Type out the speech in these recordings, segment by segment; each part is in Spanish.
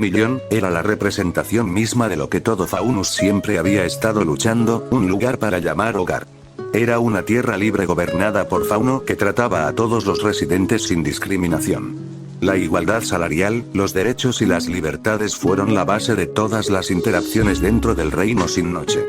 Vermilion era la representación misma de lo que todo Faunus siempre había estado luchando, un lugar para llamar hogar. Era una tierra libre gobernada por Fauno que trataba a todos los residentes sin discriminación. La igualdad salarial, los derechos y las libertades fueron la base de todas las interacciones dentro del reino sin noche.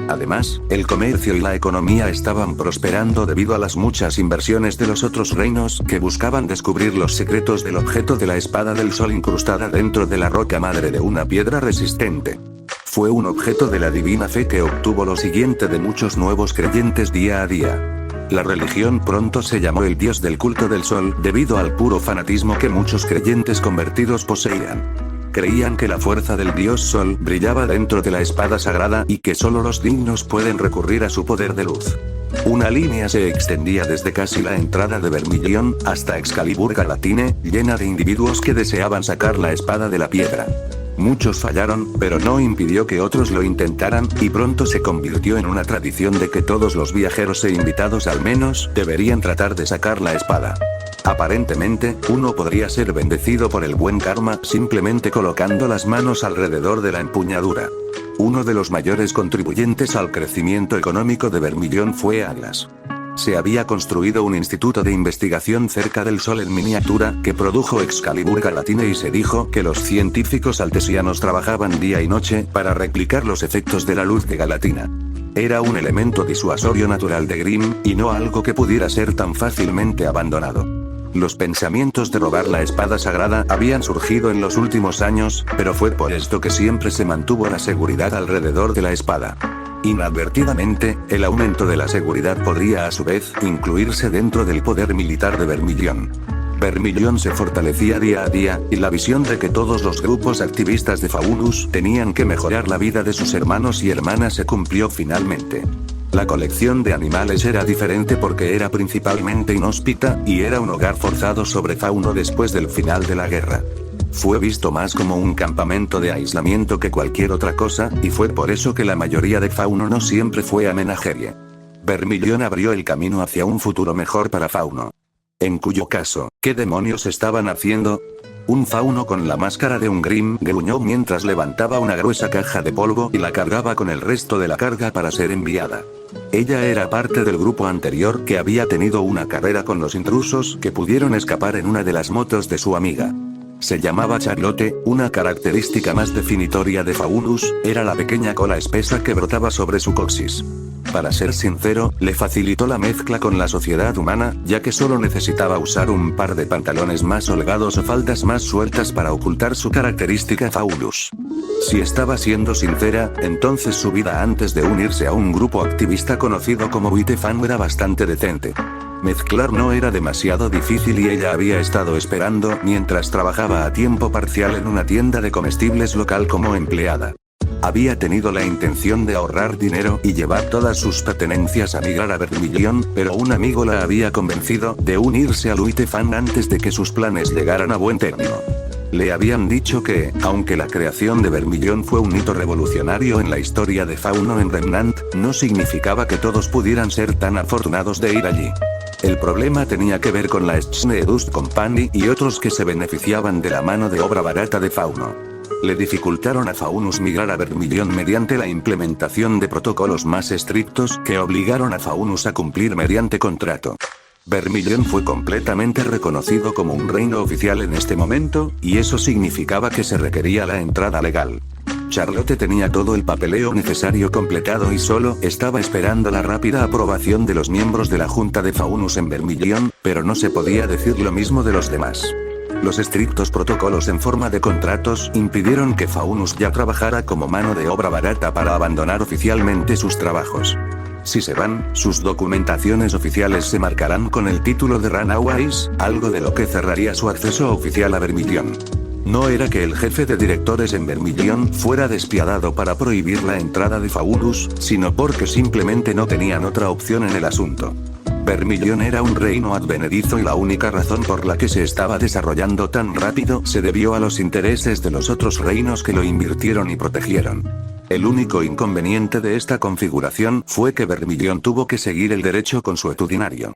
Además, el comercio y la economía estaban prosperando debido a las muchas inversiones de los otros reinos que buscaban descubrir los secretos del objeto de la espada del sol incrustada dentro de la roca madre de una piedra resistente. Fue un objeto de la divina fe que obtuvo lo siguiente de muchos nuevos creyentes día a día. La religión pronto se llamó el dios del culto del sol debido al puro fanatismo que muchos creyentes convertidos poseían. Creían que la fuerza del dios sol brillaba dentro de la espada sagrada y que solo los dignos pueden recurrir a su poder de luz. Una línea se extendía desde casi la entrada de Vermilion hasta Excalibur Galatine, llena de individuos que deseaban sacar la espada de la piedra. Muchos fallaron, pero no impidió que otros lo intentaran, y pronto se convirtió en una tradición de que todos los viajeros e invitados al menos deberían tratar de sacar la espada. Aparentemente, uno podría ser bendecido por el buen karma simplemente colocando las manos alrededor de la empuñadura. Uno de los mayores contribuyentes al crecimiento económico de Vermilion fue Atlas. Se había construido un instituto de investigación cerca del sol en miniatura, que produjo Excalibur Galatine y se dijo que los científicos altesianos trabajaban día y noche para replicar los efectos de la luz de Galatina. Era un elemento disuasorio natural de Grimm, y no algo que pudiera ser tan fácilmente abandonado. Los pensamientos de robar la espada sagrada habían surgido en los últimos años, pero fue por esto que siempre se mantuvo la seguridad alrededor de la espada. Inadvertidamente, el aumento de la seguridad podría a su vez incluirse dentro del poder militar de Vermilion. Vermilion se fortalecía día a día, y la visión de que todos los grupos activistas de Faunus tenían que mejorar la vida de sus hermanos y hermanas se cumplió finalmente. La colección de animales era diferente porque era principalmente inhóspita, y era un hogar forzado sobre Fauno después del final de la guerra. Fue visto más como un campamento de aislamiento que cualquier otra cosa, y fue por eso que la mayoría de Fauno no siempre fue amenajeria. Vermilion abrió el camino hacia un futuro mejor para Fauno. En cuyo caso, ¿qué demonios estaban haciendo? Un Fauno con la máscara de un Grimm gruñó mientras levantaba una gruesa caja de polvo y la cargaba con el resto de la carga para ser enviada. Ella era parte del grupo anterior que había tenido una carrera con los intrusos que pudieron escapar en una de las motos de su amiga. Se llamaba Charlotte, una característica más definitoria de Faunus, era la pequeña cola espesa que brotaba sobre su coxis. Para ser sincero, le facilitó la mezcla con la sociedad humana, ya que solo necesitaba usar un par de pantalones más holgados o faldas más sueltas para ocultar su característica Faunus. Si estaba siendo sincera, entonces su vida antes de unirse a un grupo activista conocido como Witefan era bastante decente. Mezclar no era demasiado difícil y ella había estado esperando mientras trabajaba a tiempo parcial en una tienda de comestibles local como empleada. Había tenido la intención de ahorrar dinero y llevar todas sus pertenencias a migrar a Vermilion, pero un amigo la había convencido de unirse a Witefan antes de que sus planes llegaran a buen término. Le habían dicho que, aunque la creación de Vermilion fue un hito revolucionario en la historia de Fauno en Remnant, no significaba que todos pudieran ser tan afortunados de ir allí. El problema tenía que ver con la Schnedust Company y otros que se beneficiaban de la mano de obra barata de Fauno. Le dificultaron a Faunus migrar a Vermilion mediante la implementación de protocolos más estrictos que obligaron a Faunus a cumplir mediante contrato. Vermilion fue completamente reconocido como un reino oficial en este momento, y eso significaba que se requería la entrada legal. Charlotte tenía todo el papeleo necesario completado y solo estaba esperando la rápida aprobación de los miembros de la Junta de Faunus en Vermilion, pero no se podía decir lo mismo de los demás. Los estrictos protocolos en forma de contratos impidieron que Faunus ya trabajara como mano de obra barata para abandonar oficialmente sus trabajos. Si se van, sus documentaciones oficiales se marcarán con el título de Runaways, algo de lo que cerraría su acceso oficial a Vermilion. No era que el jefe de directores en Vermilion fuera despiadado para prohibir la entrada de Faunus, sino porque simplemente no tenían otra opción en el asunto. Vermilion era un reino advenedizo y la única razón por la que se estaba desarrollando tan rápido se debió a los intereses de los otros reinos que lo invirtieron y protegieron. El único inconveniente de esta configuración fue que Vermilion tuvo que seguir el derecho consuetudinario.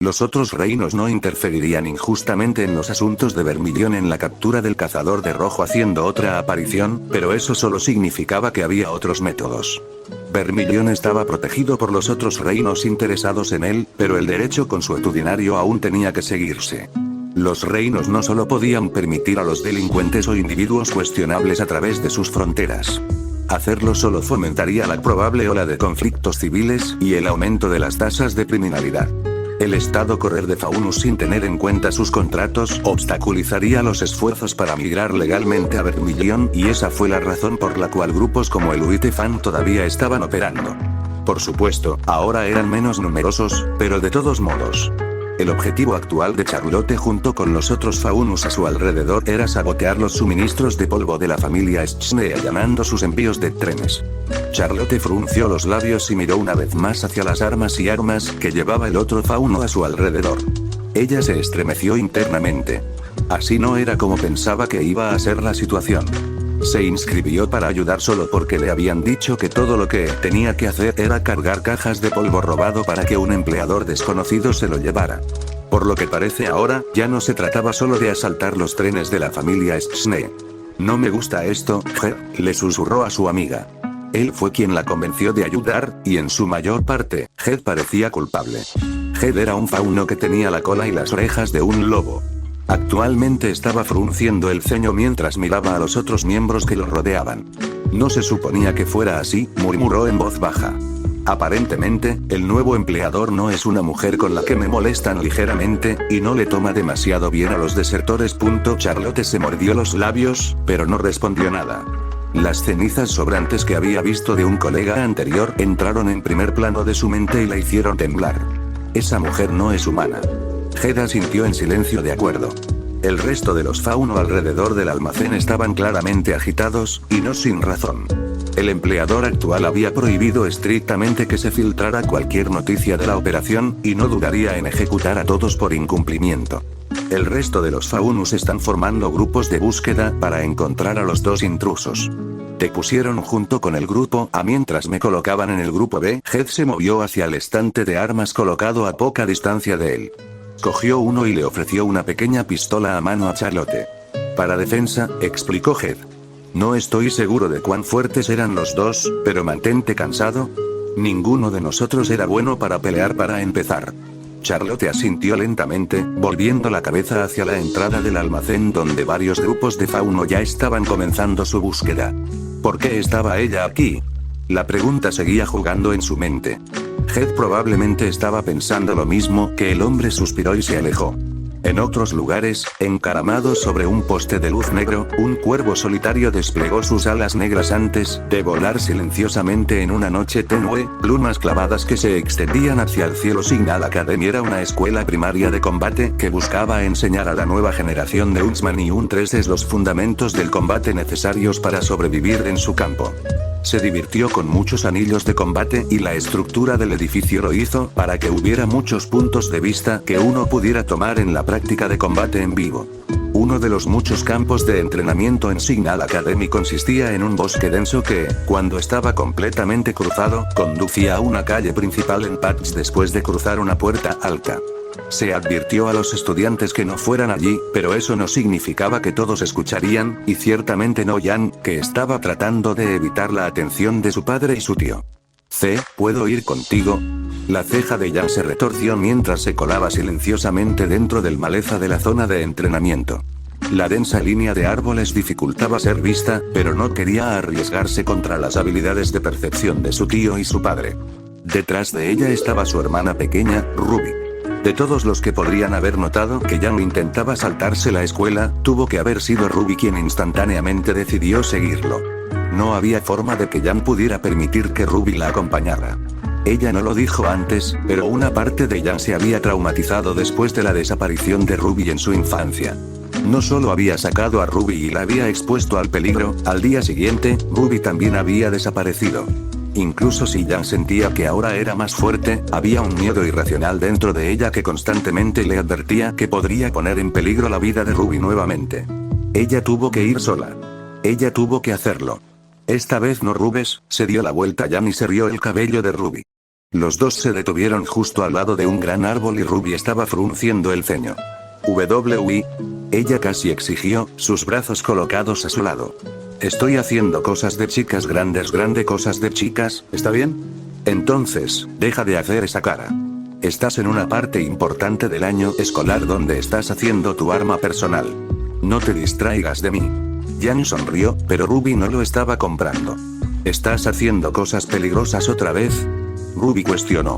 Los otros reinos no interferirían injustamente en los asuntos de Vermilion en la captura del cazador de rojo haciendo otra aparición, pero eso solo significaba que había otros métodos. Vermilion estaba protegido por los otros reinos interesados en él, pero el derecho consuetudinario aún tenía que seguirse. Los reinos no solo podían permitir a los delincuentes o individuos cuestionables a través de sus fronteras. Hacerlo solo fomentaría la probable ola de conflictos civiles y el aumento de las tasas de criminalidad. El estado correr de Faunus sin tener en cuenta sus contratos obstaculizaría los esfuerzos para migrar legalmente a Vermilion, y esa fue la razón por la cual grupos como el Uitefan todavía estaban operando. Por supuesto, ahora eran menos numerosos, pero de todos modos. El objetivo actual de Charlotte junto con los otros Faunus a su alrededor era sabotear los suministros de polvo de la familia Schnee allanando sus envíos de trenes. Charlotte frunció los labios y miró una vez más hacia las armas y armas que llevaba el otro fauno a su alrededor. Ella se estremeció internamente. Así no era como pensaba que iba a ser la situación. Se inscribió para ayudar solo porque le habían dicho que todo lo que tenía que hacer era cargar cajas de polvo robado para que un empleador desconocido se lo llevara. Por lo que parece ahora, ya no se trataba solo de asaltar los trenes de la familia Schnee. No me gusta esto, le susurró a su amiga. Él fue quien la convenció de ayudar, y en su mayor parte, Head parecía culpable. Head era un fauno que tenía la cola y las orejas de un lobo. Actualmente estaba frunciendo el ceño mientras miraba a los otros miembros que lo rodeaban. No se suponía que fuera así, murmuró en voz baja. Aparentemente, el nuevo empleador no es una mujer con la que me molestan ligeramente, y no le toma demasiado bien a los desertores. Charlotte se mordió los labios, pero no respondió nada. Las cenizas sobrantes que había visto de un colega anterior entraron en primer plano de su mente y la hicieron temblar. Esa mujer no es humana. Head asintió en silencio de acuerdo. El resto de los fauno alrededor del almacén estaban claramente agitados, y no sin razón. El empleador actual había prohibido estrictamente que se filtrara cualquier noticia de la operación, y no dudaría en ejecutar a todos por incumplimiento. El resto de los faunus están formando grupos de búsqueda para encontrar a los dos intrusos. Te pusieron junto con el grupo A mientras me colocaban en el grupo B. Head se movió hacia el estante de armas colocado a poca distancia de él. Cogió uno y le ofreció una pequeña pistola a mano a Charlotte. Para defensa, explicó Head. No estoy seguro de cuán fuertes eran los dos, pero mantente cansado. Ninguno de nosotros era bueno para pelear para empezar. Charlotte asintió lentamente, volviendo la cabeza hacia la entrada del almacén donde varios grupos de fauno ya estaban comenzando su búsqueda. ¿Por qué estaba ella aquí? La pregunta seguía jugando en su mente. Head probablemente estaba pensando lo mismo que el hombre suspiró y se alejó. En otros lugares, encaramado sobre un poste de luz negro, un cuervo solitario desplegó sus alas negras antes de volar silenciosamente en una noche tenue, plumas clavadas que se extendían hacia el cielo. Signal Academy era una escuela primaria de combate que buscaba enseñar a la nueva generación de Huntsman y Huntresses los fundamentos del combate necesarios para sobrevivir en su campo. Se divirtió con muchos anillos de combate y la estructura del edificio lo hizo para que hubiera muchos puntos de vista que uno pudiera tomar en la práctica de combate en vivo. Uno de los muchos campos de entrenamiento en Signal Academy consistía en un bosque denso que, cuando estaba completamente cruzado, conducía a una calle principal en Patch después de cruzar una puerta alta. Se advirtió a los estudiantes que no fueran allí, pero eso no significaba que todos escucharían, y ciertamente no Jan, que estaba tratando de evitar la atención de su padre y su tío. ¿Puedo ir contigo? La ceja de Jan se retorció mientras se colaba silenciosamente dentro del maleza de la zona de entrenamiento. La densa línea de árboles dificultaba ser vista, pero no quería arriesgarse contra las habilidades de percepción de su tío y su padre. Detrás de ella estaba su hermana pequeña, Ruby. De todos los que podrían haber notado que Jan intentaba saltarse la escuela, tuvo que haber sido Ruby quien instantáneamente decidió seguirlo. No había forma de que Jan pudiera permitir que Ruby la acompañara. Ella no lo dijo antes, pero una parte de Jan se había traumatizado después de la desaparición de Ruby en su infancia. No solo había sacado a Ruby y la había expuesto al peligro, al día siguiente, Ruby también había desaparecido. Incluso si Jan sentía que ahora era más fuerte, había un miedo irracional dentro de ella que constantemente le advertía que podría poner en peligro la vida de Ruby nuevamente. Ella tuvo que ir sola. Ella tuvo que hacerlo. Esta vez no Rubes, se dio la vuelta Jan y se rió el cabello de Ruby. Los dos se detuvieron justo al lado de un gran árbol y Ruby estaba frunciendo el ceño. ¿WI? Ella casi exigió, sus brazos colocados a su lado. Estoy haciendo cosas de chicas grandes, cosas de chicas, ¿está bien? Entonces, deja de hacer esa cara. Estás en una parte importante del año escolar donde estás haciendo tu arma personal. No te distraigas de mí. Jan sonrió, pero Ruby no lo estaba comprando. ¿Estás haciendo cosas peligrosas otra vez? Ruby cuestionó.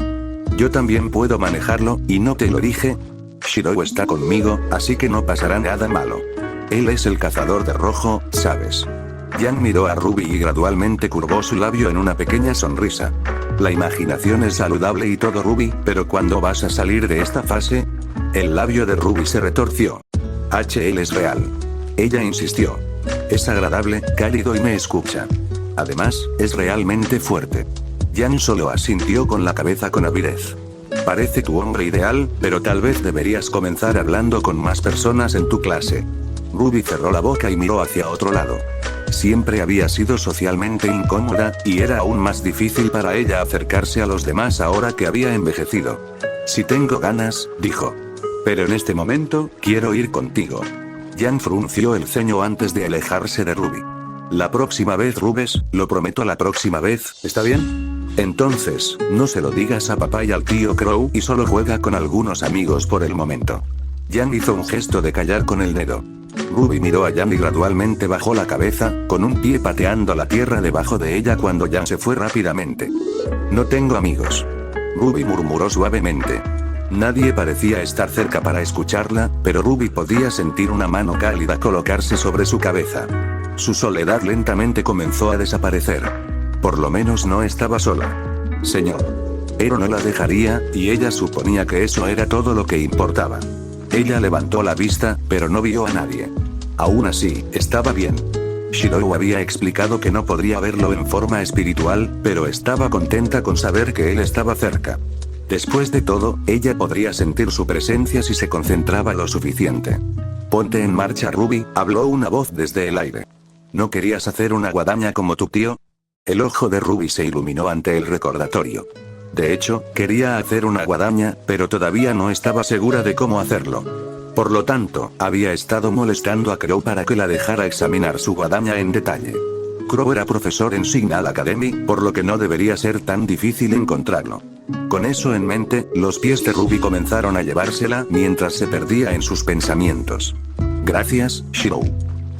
Yo también puedo manejarlo, y no te lo dije. Shirou está conmigo, así que no pasará nada malo. Él es el cazador de rojo, ¿sabes? Jan miró a Ruby y gradualmente curvó su labio en una pequeña sonrisa. La imaginación es saludable y todo, Ruby, pero ¿cuándo vas a salir de esta fase? El labio de Ruby se retorció. Él es real. Ella insistió. Es agradable, cálido y me escucha. Además, es realmente fuerte. Jan solo asintió con la cabeza con avidez. Parece tu hombre ideal, pero tal vez deberías comenzar hablando con más personas en tu clase. Ruby cerró la boca y miró hacia otro lado. Siempre había sido socialmente incómoda, y era aún más difícil para ella acercarse a los demás ahora que había envejecido. Si tengo ganas, dijo. Pero en este momento, quiero ir contigo. Jan frunció el ceño antes de alejarse de Ruby. La próxima vez, Rubes, lo prometo, la próxima vez, ¿está bien? Entonces, no se lo digas a papá y al tío Crow y solo juega con algunos amigos por el momento. Jan hizo un gesto de callar con el dedo. Ruby miró a Jan y gradualmente bajó la cabeza, con un pie pateando la tierra debajo de ella cuando Jan se fue rápidamente. No tengo amigos. Ruby murmuró suavemente. Nadie parecía estar cerca para escucharla, pero Ruby podía sentir una mano cálida colocarse sobre su cabeza. Su soledad lentamente comenzó a desaparecer. Por lo menos no estaba sola. Señor. Ero no la dejaría, y ella suponía que eso era todo lo que importaba. Ella levantó la vista, pero no vio a nadie. Aún así, estaba bien. Shirou había explicado que no podría verlo en forma espiritual, pero estaba contenta con saber que él estaba cerca. Después de todo, ella podría sentir su presencia si se concentraba lo suficiente. Ponte en marcha, Ruby, habló una voz desde el aire. ¿No querías hacer una guadaña como tu tío? El ojo de Ruby se iluminó ante el recordatorio. De hecho, quería hacer una guadaña, pero todavía no estaba segura de cómo hacerlo. Por lo tanto, había estado molestando a Crow para que la dejara examinar su guadaña en detalle. Crow era profesor en Signal Academy, por lo que no debería ser tan difícil encontrarlo. Con eso en mente, los pies de Ruby comenzaron a llevársela mientras se perdía en sus pensamientos. Gracias, Shirou.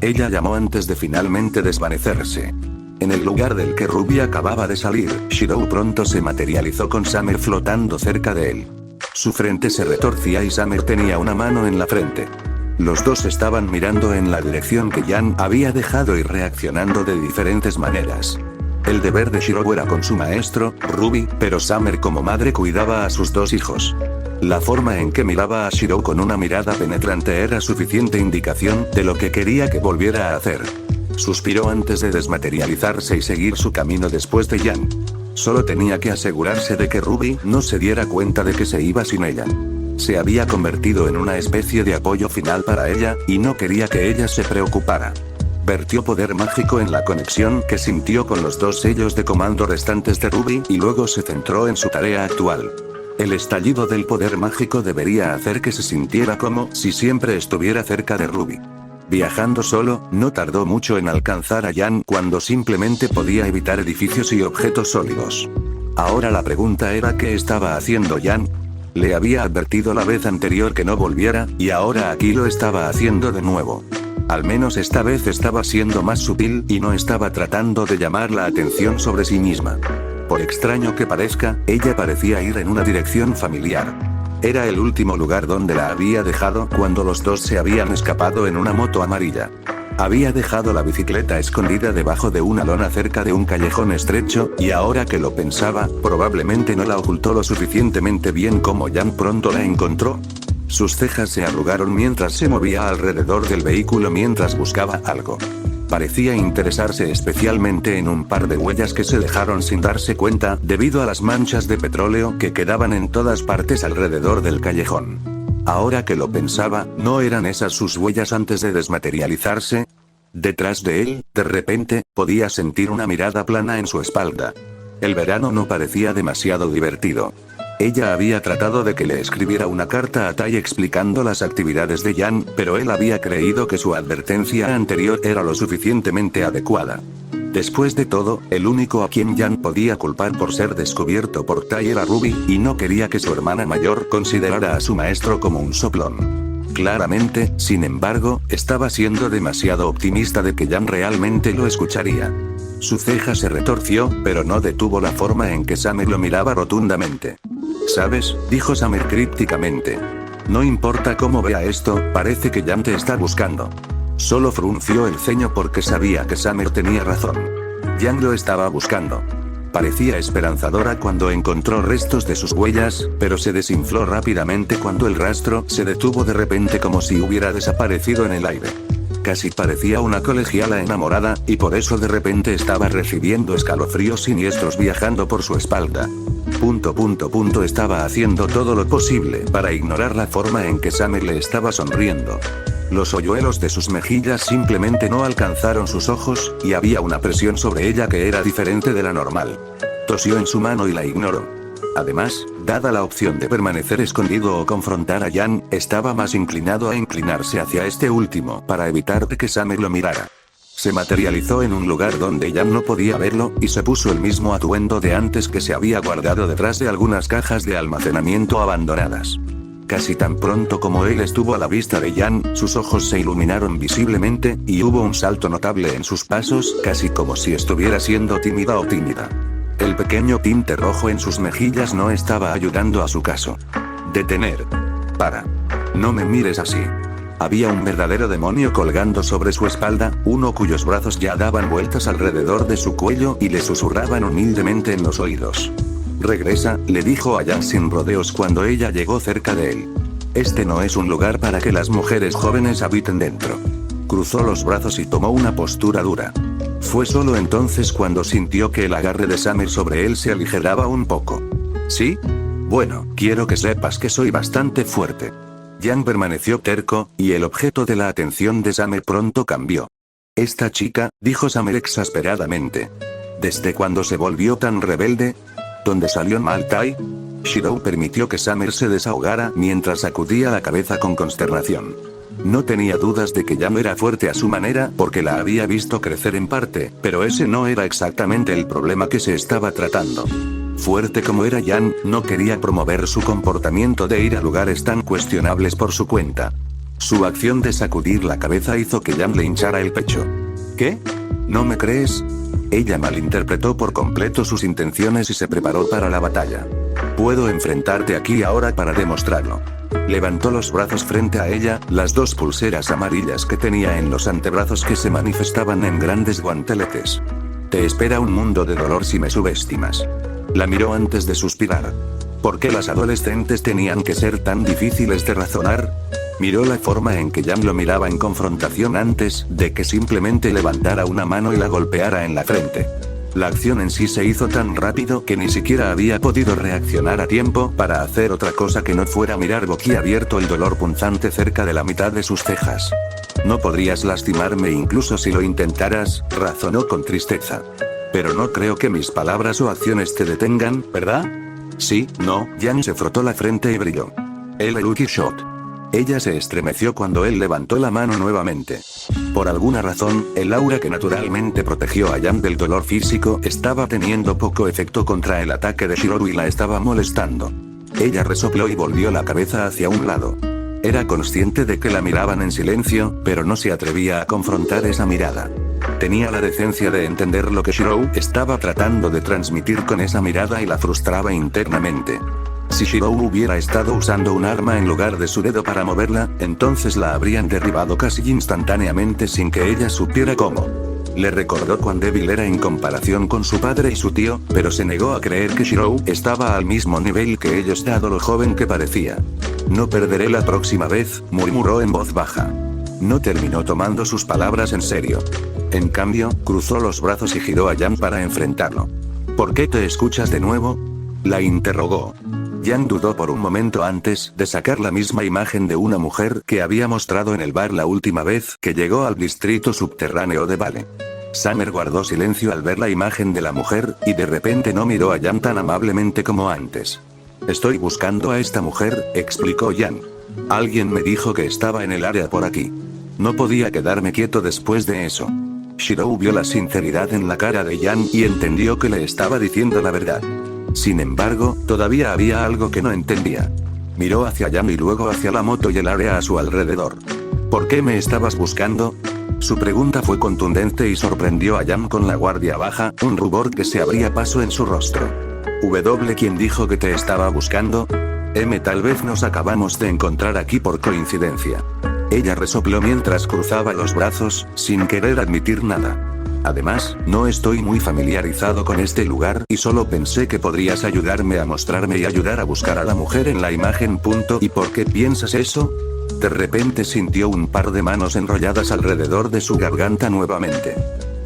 Ella llamó antes de finalmente desvanecerse. En el lugar del que Ruby acababa de salir, Shirou pronto se materializó con Summer flotando cerca de él. Su frente se retorcía y Summer tenía una mano en la frente. Los dos estaban mirando en la dirección que Jan había dejado y reaccionando de diferentes maneras. El deber de Shirou era con su maestro, Ruby, pero Summer como madre cuidaba a sus dos hijos. La forma en que miraba a Shirou con una mirada penetrante era suficiente indicación de lo que quería que volviera a hacer. Suspiró antes de desmaterializarse y seguir su camino después de Jan. Solo tenía que asegurarse de que Ruby no se diera cuenta de que se iba sin ella. Se había convertido en una especie de apoyo final para ella, y no quería que ella se preocupara. Vertió poder mágico en la conexión que sintió con los dos sellos de comando restantes de Ruby y luego se centró en su tarea actual. El estallido del poder mágico debería hacer que se sintiera como si siempre estuviera cerca de Ruby. Viajando solo, no tardó mucho en alcanzar a Jan cuando simplemente podía evitar edificios y objetos sólidos. Ahora la pregunta era ¿qué estaba haciendo Jan? Le había advertido la vez anterior que no volviera, y ahora aquí lo estaba haciendo de nuevo. Al menos esta vez estaba siendo más sutil y no estaba tratando de llamar la atención sobre sí misma. Por extraño que parezca, ella parecía ir en una dirección familiar. Era el último lugar donde la había dejado cuando los dos se habían escapado en una moto amarilla. Había dejado la bicicleta escondida debajo de una lona cerca de un callejón estrecho, y ahora que lo pensaba, probablemente no la ocultó lo suficientemente bien como Jan pronto la encontró. Sus cejas se arrugaron mientras se movía alrededor del vehículo mientras buscaba algo. Parecía interesarse especialmente en un par de huellas que se dejaron sin darse cuenta debido a las manchas de petróleo que quedaban en todas partes alrededor del callejón. Ahora que lo pensaba, ¿no eran esas sus huellas antes de desmaterializarse? Detrás de él, de repente, podía sentir una mirada plana en su espalda. El verano no parecía demasiado divertido. Ella había tratado de que le escribiera una carta a Tai explicando las actividades de Yan, pero él había creído que su advertencia anterior era lo suficientemente adecuada. Después de todo, el único a quien Yan podía culpar por ser descubierto por Tai era Ruby, y no quería que su hermana mayor considerara a su maestro como un soplón. Claramente, sin embargo, estaba siendo demasiado optimista de que Yan realmente lo escucharía. Su ceja se retorció, pero no detuvo la forma en que Summer lo miraba rotundamente. ¿Sabes?, dijo Summer crípticamente. No importa cómo vea esto, parece que Yan te está buscando. Solo frunció el ceño porque sabía que Summer tenía razón. Yan lo estaba buscando. Parecía esperanzadora cuando encontró restos de sus huellas, pero se desinfló rápidamente cuando el rastro se detuvo de repente como si hubiera desaparecido en el aire. Casi parecía una colegiala enamorada, y por eso de repente estaba recibiendo escalofríos siniestros viajando por su espalda. Estaba haciendo todo lo posible para ignorar la forma en que Summer le estaba sonriendo. Los hoyuelos de sus mejillas simplemente no alcanzaron sus ojos, y había una presión sobre ella que era diferente de la normal. Tosió en su mano y la ignoró. Además, dada la opción de permanecer escondido o confrontar a Yan, estaba más inclinado a inclinarse hacia este último para evitar que Summer lo mirara. Se materializó en un lugar donde Yan no podía verlo, y se puso el mismo atuendo de antes que se había guardado detrás de algunas cajas de almacenamiento abandonadas. Casi tan pronto como él estuvo a la vista de Yan, sus ojos se iluminaron visiblemente, y hubo un salto notable en sus pasos, casi como si estuviera siendo tímida o tímida. El pequeño tinte rojo en sus mejillas no estaba ayudando a su caso. Detener. Para. No me mires así. Había un verdadero demonio colgando sobre su espalda, uno cuyos brazos ya daban vueltas alrededor de su cuello y le susurraban humildemente en los oídos. Regresa, le dijo a Yan sin rodeos cuando ella llegó cerca de él. Este no es un lugar para que las mujeres jóvenes habiten dentro. Cruzó los brazos y tomó una postura dura. Fue solo entonces cuando sintió que el agarre de Summer sobre él se aligeraba un poco. ¿Sí? Bueno, quiero que sepas que soy bastante fuerte. Yan permaneció terco, y el objeto de la atención de Summer pronto cambió. Esta chica, dijo Summer exasperadamente. ¿Desde cuándo se volvió tan rebelde? ¿Dónde salió mal Tai? Shirou permitió que Summer se desahogara mientras sacudía la cabeza con consternación. No tenía dudas de que Yan era fuerte a su manera porque la había visto crecer en parte, pero ese no era exactamente el problema que se estaba tratando. Fuerte como era Yan, no quería promover su comportamiento de ir a lugares tan cuestionables por su cuenta. Su acción de sacudir la cabeza hizo que Yan le hinchara el pecho. ¿Qué? ¿No me crees? Ella malinterpretó por completo sus intenciones y se preparó para la batalla. Puedo enfrentarte aquí ahora para demostrarlo. Levantó los brazos frente a ella, las dos pulseras amarillas que tenía en los antebrazos que se manifestaban en grandes guanteletes. Te espera un mundo de dolor si me subestimas. La miró antes de suspirar. ¿Por qué las adolescentes tenían que ser tan difíciles de razonar? Miró la forma en que Yan lo miraba en confrontación antes de que simplemente levantara una mano y la golpeara en la frente. La acción en sí se hizo tan rápido que ni siquiera había podido reaccionar a tiempo para hacer otra cosa que no fuera mirar boquiabierto el dolor punzante cerca de la mitad de sus cejas. No podrías lastimarme incluso si lo intentaras, razonó con tristeza. Pero no creo que mis palabras o acciones te detengan, ¿verdad? Sí, no, Yan se frotó la frente y brilló. El Lucky Shot. Ella se estremeció cuando él levantó la mano nuevamente. Por alguna razón, el aura que naturalmente protegió a Yan del dolor físico estaba teniendo poco efecto contra el ataque de Shirou y la estaba molestando. Ella resopló y volvió la cabeza hacia un lado. Era consciente de que la miraban en silencio, pero no se atrevía a confrontar esa mirada. Tenía la decencia de entender lo que Shirou estaba tratando de transmitir con esa mirada y la frustraba internamente. Si Shirou hubiera estado usando un arma en lugar de su dedo para moverla, entonces la habrían derribado casi instantáneamente sin que ella supiera cómo. Le recordó cuán débil era en comparación con su padre y su tío, pero se negó a creer que Shirou estaba al mismo nivel que ellos dado lo joven que parecía. No perderé la próxima vez, murmuró en voz baja. No terminó tomando sus palabras en serio. En cambio, cruzó los brazos y giró a Yan para enfrentarlo. ¿Por qué te escuchas de nuevo? La interrogó. Yan dudó por un momento antes de sacar la misma imagen de una mujer que había mostrado en el bar la última vez que llegó al distrito subterráneo de Vale. Summer guardó silencio al ver la imagen de la mujer, y de repente no miró a Jan tan amablemente como antes. Estoy buscando a esta mujer, explicó Jan. Alguien me dijo que estaba en el área por aquí. No podía quedarme quieto después de eso. Shirou vio la sinceridad en la cara de Jan y entendió que le estaba diciendo la verdad. Sin embargo, todavía había algo que no entendía. Miró hacia Jan y luego hacia la moto y el área a su alrededor. ¿Por qué me estabas buscando? Su pregunta fue contundente y sorprendió a Jan con la guardia baja, un rubor que se abría paso en su rostro. ¿Quién dijo que te estaba buscando? Tal vez nos acabamos de encontrar aquí por coincidencia. Ella resopló mientras cruzaba los brazos, sin querer admitir nada. Además, no estoy muy familiarizado con este lugar y solo pensé que podrías ayudarme a mostrarme y ayudar a buscar a la mujer en la imagen. ¿Y por qué piensas eso? De repente sintió un par de manos enrolladas alrededor de su garganta nuevamente.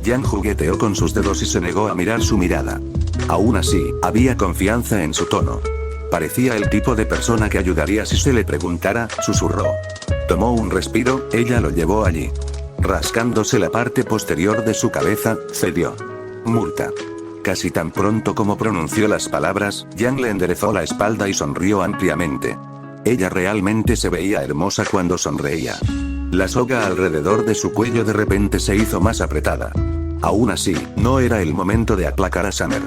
Jan jugueteó con sus dedos y se negó a mirar su mirada. Aún así, había confianza en su tono. Parecía el tipo de persona que ayudaría si se le preguntara, susurró. Tomó un respiro, ella lo llevó allí. Rascándose la parte posterior de su cabeza, cedió. Multa. Casi tan pronto como pronunció las palabras, Jan le enderezó la espalda y sonrió ampliamente. Ella realmente se veía hermosa cuando sonreía. La soga alrededor de su cuello de repente se hizo más apretada. Aún así, no era el momento de aplacar a Summer.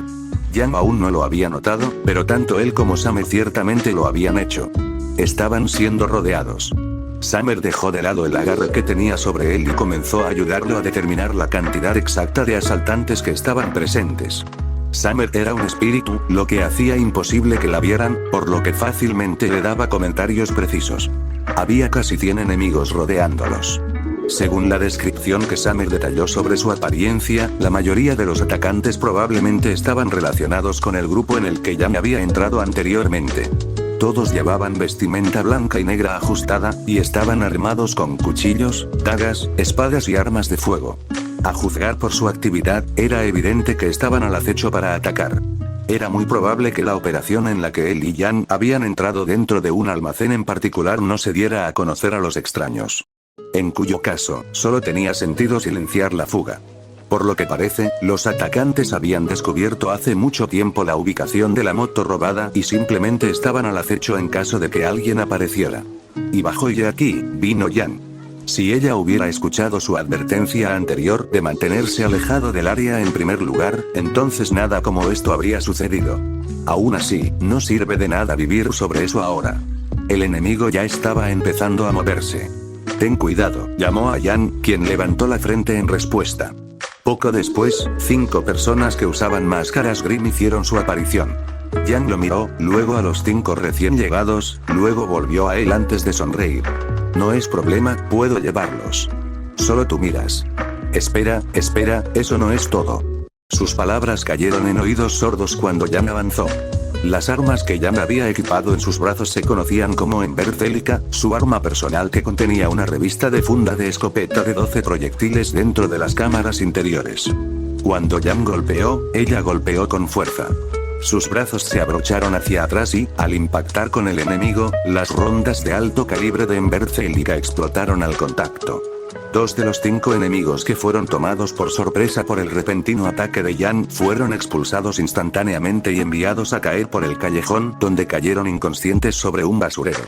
Jan aún no lo había notado, pero tanto él como Summer ciertamente lo habían hecho. Estaban siendo rodeados. Summer dejó de lado el agarre que tenía sobre él y comenzó a ayudarlo a determinar la cantidad exacta de asaltantes que estaban presentes. Summer era un espíritu, lo que hacía imposible que la vieran, por lo que fácilmente le daba comentarios precisos. Había casi 100 enemigos rodeándolos. Según la descripción que Summer detalló sobre su apariencia, la mayoría de los atacantes probablemente estaban relacionados con el grupo en el que Jan había entrado anteriormente. Todos llevaban vestimenta blanca y negra ajustada, y estaban armados con cuchillos, dagas, espadas y armas de fuego. A juzgar por su actividad, era evidente que estaban al acecho para atacar. Era muy probable que la operación en la que él y Jan habían entrado dentro de un almacén en particular no se diera a conocer a los extraños. En cuyo caso, solo tenía sentido silenciar la fuga. Por lo que parece, los atacantes habían descubierto hace mucho tiempo la ubicación de la moto robada y simplemente estaban al acecho en caso de que alguien apareciera. Y bajo ella aquí, vino Jan. Si ella hubiera escuchado su advertencia anterior de mantenerse alejado del área en primer lugar, entonces nada como esto habría sucedido. Aún así, no sirve de nada vivir sobre eso ahora. El enemigo ya estaba empezando a moverse. Ten cuidado, llamó a Jan, quien levantó la frente en respuesta. Poco después, 5 personas que usaban máscaras Grimm hicieron su aparición. Jan lo miró, luego a los 5 recién llegados, luego volvió a él antes de sonreír. No es problema, puedo llevarlos. Solo tú miras. Espera, eso no es todo. Sus palabras cayeron en oídos sordos cuando Jan avanzó. Las armas que Jan había equipado en sus brazos se conocían como Ember Celica, su arma personal que contenía una revista de funda de escopeta de 12 proyectiles dentro de las cámaras interiores. Cuando Jan golpeó, ella golpeó con fuerza. Sus brazos se abrocharon hacia atrás y, al impactar con el enemigo, las rondas de alto calibre de Ember Celica explotaron al contacto. 2 de los 5 enemigos que fueron tomados por sorpresa por el repentino ataque de Jan fueron expulsados instantáneamente y enviados a caer por el callejón, donde cayeron inconscientes sobre un basurero.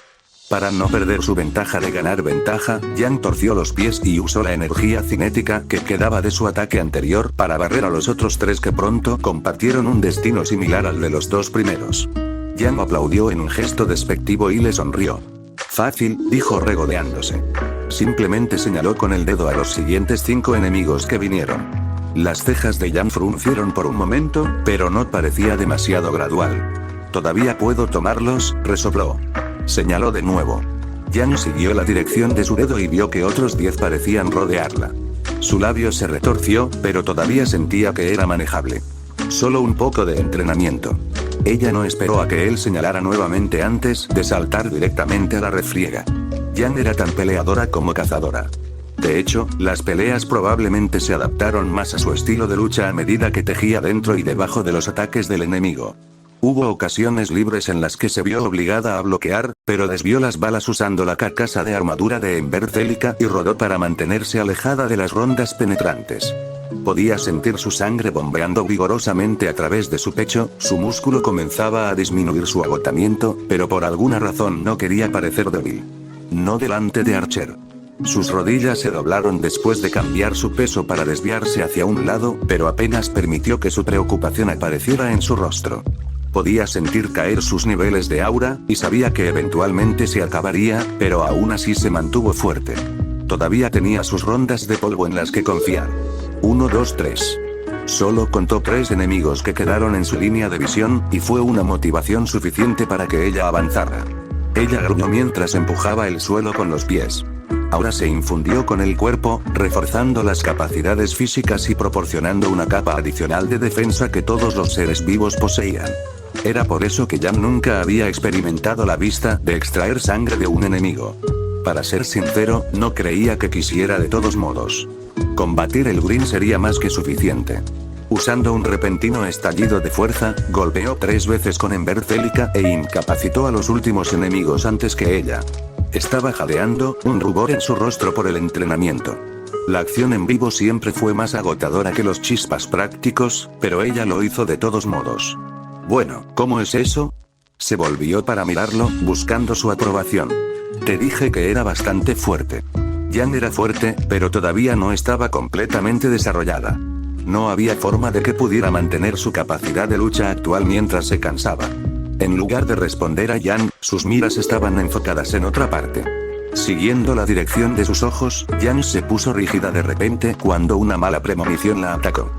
Para no perder su ventaja de ganar ventaja, Jan torció los pies y usó la energía cinética que quedaba de su ataque anterior para barrer a los otros 3 que pronto compartieron un destino similar al de los 2 primeros. Jan aplaudió en un gesto despectivo y le sonrió. Fácil, dijo regodeándose. Simplemente señaló con el dedo a los siguientes 5 enemigos que vinieron. Las cejas de Jan fruncieron por un momento, pero no parecía demasiado gradual. ¿Todavía puedo tomarlos?, resopló. Señaló de nuevo. Jan siguió la dirección de su dedo y vio que otros 10 parecían rodearla. Su labio se retorció, pero todavía sentía que era manejable. Solo un poco de entrenamiento. Ella no esperó a que él señalara nuevamente antes de saltar directamente a la refriega. Jan era tan peleadora como cazadora. De hecho, las peleas probablemente se adaptaron más a su estilo de lucha a medida que tejía dentro y debajo de los ataques del enemigo. Hubo ocasiones libres en las que se vio obligada a bloquear, pero desvió las balas usando la carcasa de armadura de Ember Celica y rodó para mantenerse alejada de las rondas penetrantes. Podía sentir su sangre bombeando vigorosamente a través de su pecho, su músculo comenzaba a disminuir su agotamiento, pero por alguna razón no quería parecer débil. No delante de Archer. Sus rodillas se doblaron después de cambiar su peso para desviarse hacia un lado, pero apenas permitió que su preocupación apareciera en su rostro. Podía sentir caer sus niveles de aura, y sabía que eventualmente se acabaría, pero aún así se mantuvo fuerte. Todavía tenía sus rondas de polvo en las que confiar. 1, 2, 3. Solo contó 3 enemigos que quedaron en su línea de visión, y fue una motivación suficiente para que ella avanzara. Ella gruñó mientras empujaba el suelo con los pies. Ahora se infundió con el cuerpo, reforzando las capacidades físicas y proporcionando una capa adicional de defensa que todos los seres vivos poseían. Era por eso que Jan nunca había experimentado la vista de extraer sangre de un enemigo. Para ser sincero, no creía que quisiera de todos modos. Combatir el Green sería más que suficiente. Usando un repentino estallido de fuerza, golpeó 3 veces con Ember Célica e incapacitó a los últimos enemigos antes que ella. Estaba jadeando, un rubor en su rostro por el entrenamiento. La acción en vivo siempre fue más agotadora que los chispas prácticos, pero ella lo hizo de todos modos. Bueno, ¿cómo es eso? Se volvió para mirarlo, buscando su aprobación. Te dije que era bastante fuerte. Jan era fuerte, pero todavía no estaba completamente desarrollada. No había forma de que pudiera mantener su capacidad de lucha actual mientras se cansaba. En lugar de responder a Jan, sus miras estaban enfocadas en otra parte. Siguiendo la dirección de sus ojos, Jan se puso rígida de repente cuando una mala premonición la atacó.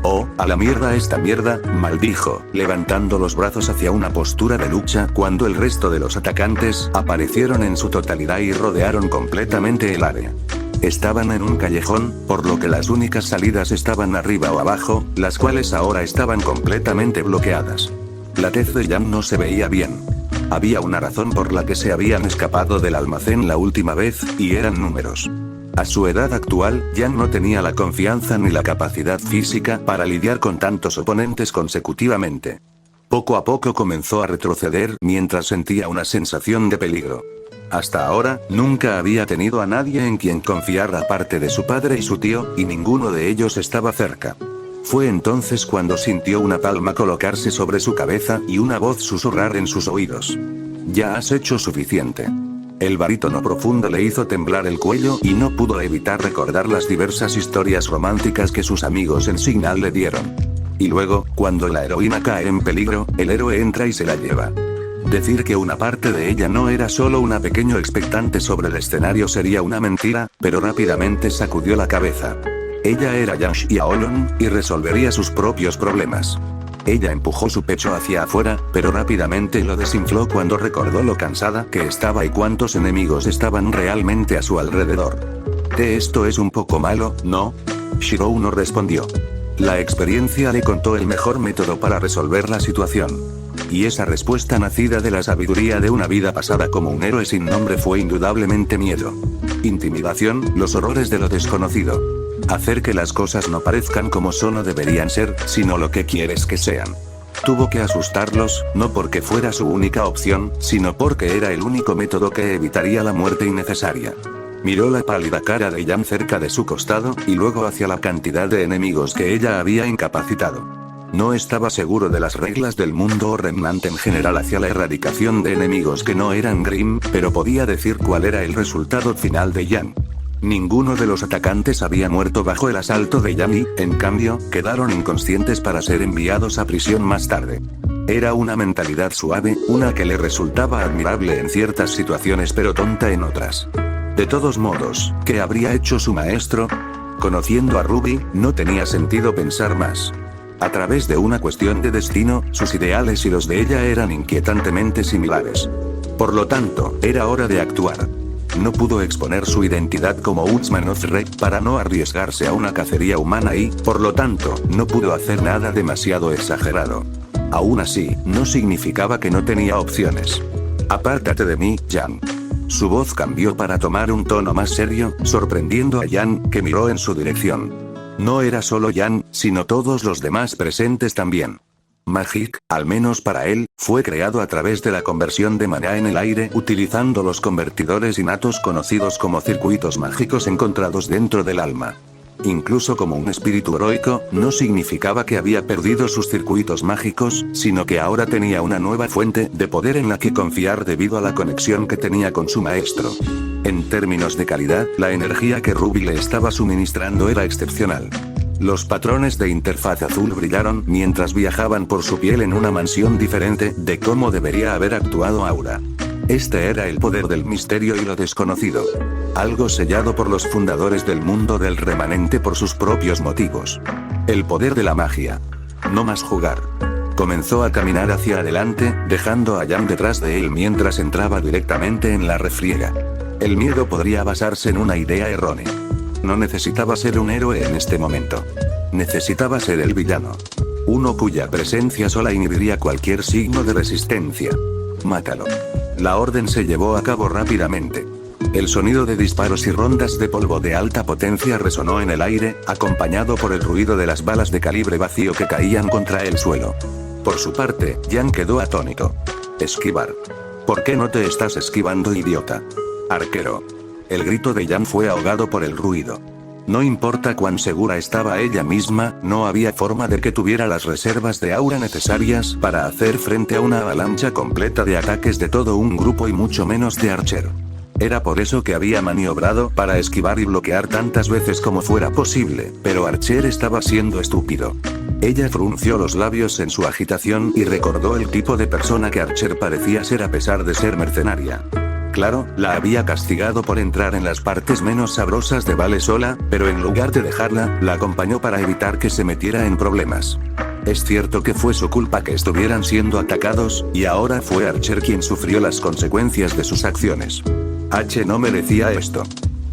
Oh, a la mierda esta mierda, maldijo, levantando los brazos hacia una postura de lucha cuando el resto de los atacantes aparecieron en su totalidad y rodearon completamente el área. Estaban en un callejón, por lo que las únicas salidas estaban arriba o abajo, las cuales ahora estaban completamente bloqueadas. La tez de Jan no se veía bien. Había una razón por la que se habían escapado del almacén la última vez, y eran números. A su edad actual, Jan no tenía la confianza ni la capacidad física para lidiar con tantos oponentes consecutivamente. Poco a poco comenzó a retroceder mientras sentía una sensación de peligro. Hasta ahora, nunca había tenido a nadie en quien confiar aparte de su padre y su tío, y ninguno de ellos estaba cerca. Fue entonces cuando sintió una palma colocarse sobre su cabeza y una voz susurrar en sus oídos. Ya has hecho suficiente. El barítono profundo le hizo temblar el cuello y no pudo evitar recordar las diversas historias románticas que sus amigos en Signal le dieron. Y luego, cuando la heroína cae en peligro, el héroe entra y se la lleva. Decir que una parte de ella no era solo una pequeño expectante sobre el escenario sería una mentira, pero rápidamente sacudió la cabeza. Ella era Yash y Aolon, y resolvería sus propios problemas. Ella empujó su pecho hacia afuera, pero rápidamente lo desinfló cuando recordó lo cansada que estaba y cuántos enemigos estaban realmente a su alrededor. Esto es un poco malo, ¿no? Shirou no respondió. La experiencia le contó el mejor método para resolver la situación. Y esa respuesta nacida de la sabiduría de una vida pasada como un héroe sin nombre fue indudablemente miedo. Intimidación, los horrores de lo desconocido. Hacer que las cosas no parezcan como son o deberían ser, sino lo que quieres que sean. Tuvo que asustarlos, no porque fuera su única opción, sino porque era el único método que evitaría la muerte innecesaria. Miró la pálida cara de Jan cerca de su costado, y luego hacia la cantidad de enemigos que ella había incapacitado. No estaba seguro de las reglas del mundo o Remnant en general hacia la erradicación de enemigos que no eran Grimm, pero podía decir cuál era el resultado final de Jan. Ninguno de los atacantes había muerto bajo el asalto de Jan y, en cambio, quedaron inconscientes para ser enviados a prisión más tarde. Era una mentalidad suave, una que le resultaba admirable en ciertas situaciones pero tonta en otras. De todos modos, ¿qué habría hecho su maestro? Conociendo a Ruby, no tenía sentido pensar más. A través de una cuestión de destino, sus ideales y los de ella eran inquietantemente similares. Por lo tanto, era hora de actuar. No pudo exponer su identidad como Utsman of Red para no arriesgarse a una cacería humana y, por lo tanto, no pudo hacer nada demasiado exagerado. Aún así, no significaba que no tenía opciones. Apártate de mí, Jan. Su voz cambió para tomar un tono más serio, sorprendiendo a Jan, que miró en su dirección. No era solo Jan, sino todos los demás presentes también. Magic, al menos para él, fue creado a través de la conversión de maná en el aire utilizando los convertidores innatos conocidos como circuitos mágicos encontrados dentro del alma. Incluso como un espíritu heroico, no significaba que había perdido sus circuitos mágicos, sino que ahora tenía una nueva fuente de poder en la que confiar debido a la conexión que tenía con su maestro. En términos de calidad, la energía que Ruby le estaba suministrando era excepcional. Los patrones de interfaz azul brillaron mientras viajaban por su piel en una mansión diferente de cómo debería haber actuado Aura. Este era el poder del misterio y lo desconocido. Algo sellado por los fundadores del mundo del remanente por sus propios motivos. El poder de la magia. No más jugar. Comenzó a caminar hacia adelante, dejando a Jan detrás de él mientras entraba directamente en la refriega. El miedo podría basarse en una idea errónea. No necesitaba ser un héroe en este momento. Necesitaba ser el villano. Uno cuya presencia sola inhibiría cualquier signo de resistencia. Mátalo. La orden se llevó a cabo rápidamente. El sonido de disparos y rondas de polvo de alta potencia resonó en el aire, acompañado por el ruido de las balas de calibre vacío que caían contra el suelo. Por su parte, Jan quedó atónito. Esquivar. ¿Por qué no te estás esquivando, idiota? Arquero. El grito de Jan fue ahogado por el ruido. No importa cuán segura estaba ella misma, no había forma de que tuviera las reservas de aura necesarias para hacer frente a una avalancha completa de ataques de todo un grupo y mucho menos de Archer. Era por eso que había maniobrado para esquivar y bloquear tantas veces como fuera posible, pero Archer estaba siendo estúpido. Ella frunció los labios en su agitación y recordó el tipo de persona que Archer parecía ser a pesar de ser mercenaria. Claro, la había castigado por entrar en las partes menos sabrosas de Vale sola, pero en lugar de dejarla, la acompañó para evitar que se metiera en problemas. Es cierto que fue su culpa que estuvieran siendo atacados, y ahora fue Archer quien sufrió las consecuencias de sus acciones. H no merecía esto.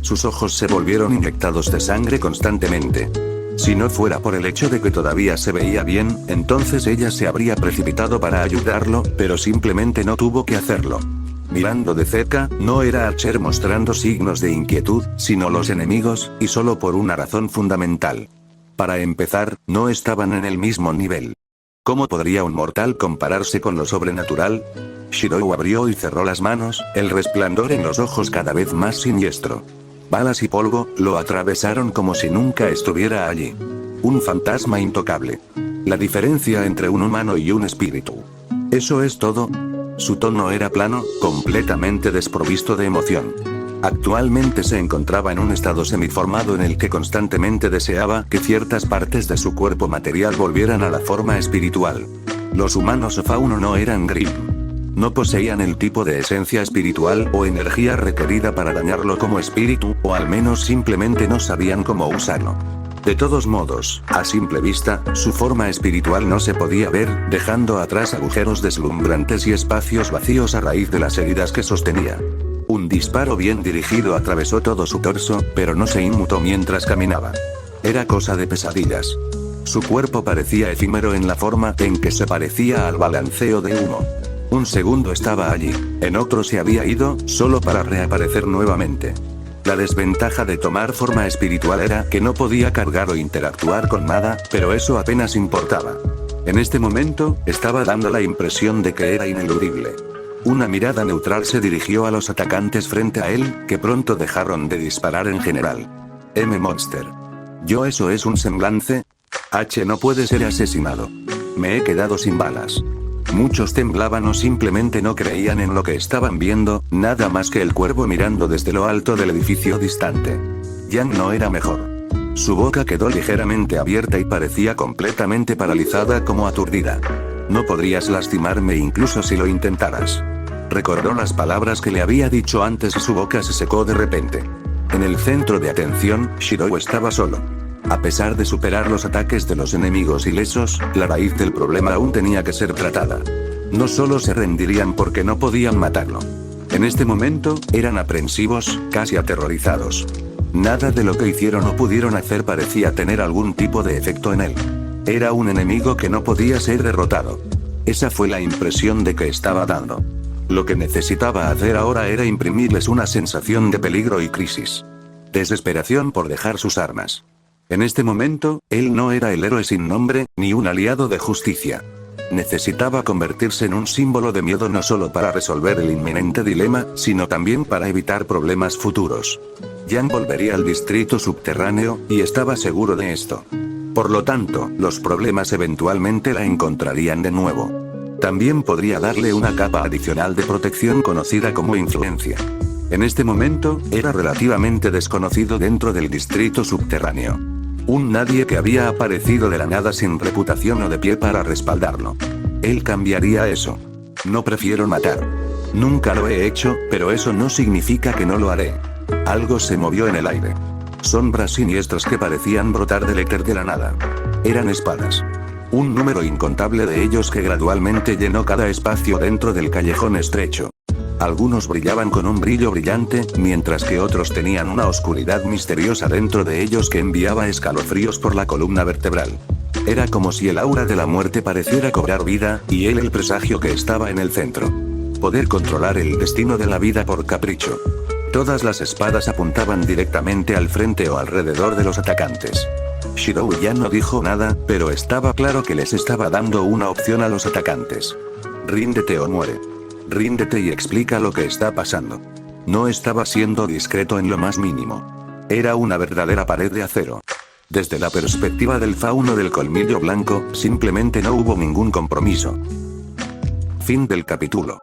Sus ojos se volvieron inyectados de sangre constantemente. Si no fuera por el hecho de que todavía se veía bien, entonces ella se habría precipitado para ayudarlo, pero simplemente no tuvo que hacerlo. Mirando de cerca, no era Archer mostrando signos de inquietud, sino los enemigos, y solo por una razón fundamental. Para empezar, no estaban en el mismo nivel. ¿Cómo podría un mortal compararse con lo sobrenatural? Shirou abrió y cerró las manos, el resplandor en los ojos cada vez más siniestro. Balas y polvo lo atravesaron como si nunca estuviera allí. Un fantasma intocable. La diferencia entre un humano y un espíritu. ¿Eso es todo? Su tono era plano, completamente desprovisto de emoción. Actualmente se encontraba en un estado semiformado en el que constantemente deseaba que ciertas partes de su cuerpo material volvieran a la forma espiritual. Los humanos o fauno no eran Grimm. No poseían el tipo de esencia espiritual o energía requerida para dañarlo como espíritu, o al menos simplemente no sabían cómo usarlo. De todos modos, a simple vista, su forma espiritual no se podía ver, dejando atrás agujeros deslumbrantes y espacios vacíos a raíz de las heridas que sostenía. Un disparo bien dirigido atravesó todo su torso, pero no se inmutó mientras caminaba. Era cosa de pesadillas. Su cuerpo parecía efímero en la forma en que se parecía al balanceo de humo. Un segundo estaba allí, en otro se había ido, solo para reaparecer nuevamente. La desventaja de tomar forma espiritual era que no podía cargar o interactuar con nada, pero eso apenas importaba. En este momento, estaba dando la impresión de que era ineludible. Una mirada neutral se dirigió a los atacantes frente a él, que pronto dejaron de disparar en general. Monster. ¿Yo eso es un semblante? H no puede ser asesinado. Me he quedado sin balas. Muchos temblaban o simplemente no creían en lo que estaban viendo, nada más que el cuervo mirando desde lo alto del edificio distante. Jan no era mejor. Su boca quedó ligeramente abierta y parecía completamente paralizada como aturdida. No podrías lastimarme incluso si lo intentaras. Recordó las palabras que le había dicho antes y su boca se secó de repente. En el centro de atención, Shirou estaba solo. A pesar de superar los ataques de los enemigos ilesos, la raíz del problema aún tenía que ser tratada. No solo se rendirían porque no podían matarlo. En este momento, eran aprensivos, casi aterrorizados. Nada de lo que hicieron o pudieron hacer parecía tener algún tipo de efecto en él. Era un enemigo que no podía ser derrotado. Esa fue la impresión de que estaba dando. Lo que necesitaba hacer ahora era imprimirles una sensación de peligro y crisis. Desesperación por dejar sus armas. En este momento, él no era el héroe sin nombre, ni un aliado de justicia. Necesitaba convertirse en un símbolo de miedo no solo para resolver el inminente dilema, sino también para evitar problemas futuros. Yang volvería al distrito subterráneo, y estaba seguro de esto. Por lo tanto, los problemas eventualmente la encontrarían de nuevo. También podría darle una capa adicional de protección conocida como influencia. En este momento, era relativamente desconocido dentro del distrito subterráneo. Un nadie que había aparecido de la nada sin reputación o de pie para respaldarlo. Él cambiaría eso. No prefiero matar. Nunca lo he hecho, pero eso no significa que no lo haré. Algo se movió en el aire. Sombras siniestras que parecían brotar del éter de la nada. Eran espadas. Un número incontable de ellos que gradualmente llenó cada espacio dentro del callejón estrecho. Algunos brillaban con un brillo brillante, mientras que otros tenían una oscuridad misteriosa dentro de ellos que enviaba escalofríos por la columna vertebral. Era como si el aura de la muerte pareciera cobrar vida, y él el presagio que estaba en el centro. Poder controlar el destino de la vida por capricho. Todas las espadas apuntaban directamente al frente o alrededor de los atacantes. Shirou ya no dijo nada, pero estaba claro que les estaba dando una opción a los atacantes. Ríndete o muere. Ríndete y explica lo que está pasando. No estaba siendo discreto en lo más mínimo. Era una verdadera pared de acero. Desde la perspectiva del fauno del colmillo blanco, simplemente no hubo ningún compromiso. Fin del capítulo.